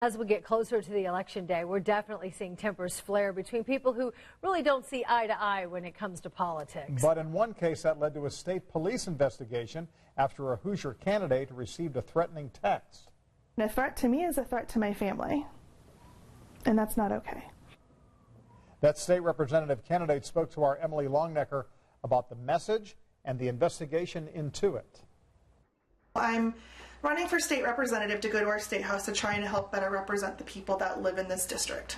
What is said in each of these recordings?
As we get closer to the election day, we're definitely seeing tempers flare between people who really don't see eye to eye when it comes to politics. But in one case, that led to a state police investigation after a Hoosier candidate received a threatening text. A threat to me is a threat to my family, and that's not okay. That state representative candidate spoke to our Emily Longnecker about the message and the investigation into it. I'm running for state representative to go to our state house to try and help better represent the people that live in this district.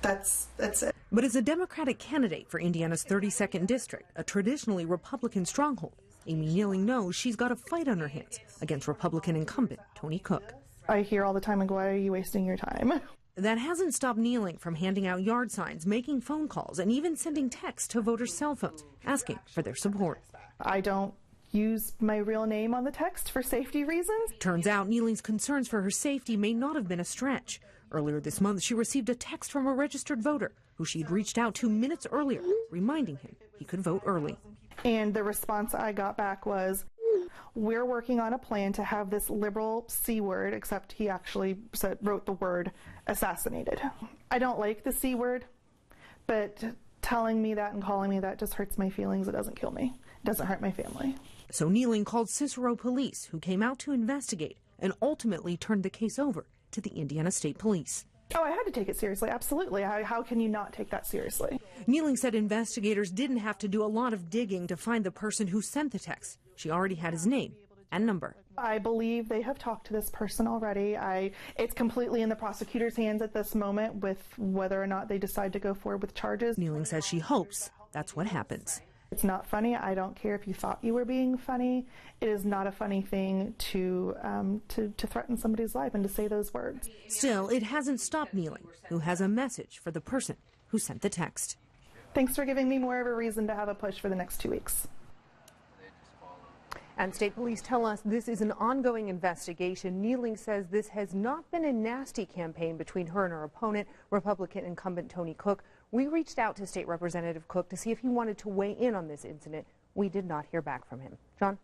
That's it. But as a Democratic candidate for Indiana's 32nd district, a traditionally Republican stronghold, Amy Kneeling knows she's got a fight on her hands against Republican incumbent Tony Cook. I hear all the time, like, why are you wasting your time? That hasn't stopped Kneeling from handing out yard signs, making phone calls, and even sending texts to voters' cell phones, asking for their support. I don't use my real name on the text for safety reasons. Turns out Kneeling's concerns for her safety may not have been a stretch. Earlier this month, she received a text from a registered voter who she'd reached out to minutes earlier, reminding him he could vote early. And the response I got back was, we're working on a plan to have this liberal C word, except he actually wrote the word assassinated. I don't like the C word, but telling me that and calling me that just hurts my feelings. It doesn't kill me. It doesn't hurt my family. So Kneeling called Cicero Police, who came out to investigate and ultimately turned the case over to the Indiana State Police. Oh, I had to take it seriously, absolutely. How can you not take that seriously? Kneeling said investigators didn't have to do a lot of digging to find the person who sent the text. She already had his name and number. I believe they have talked to this person already. It's completely in the prosecutor's hands at this moment with whether or not they decide to go forward with charges. Kneeling says she hopes that's what happens. It's not funny. I don't care if you thought you were being funny. It is not a funny thing to threaten somebody's life and to say those words. Still, it hasn't stopped Kneeling, who has a message for the person who sent the text. Thanks for giving me more of a reason to have a push for the next 2 weeks. And state police tell us this is an ongoing investigation. Kneeling says this has not been a nasty campaign between her and her opponent, Republican incumbent Tony Cook. We reached out to State Representative Cook to see if he wanted to weigh in on this incident. We did not hear back from him. John?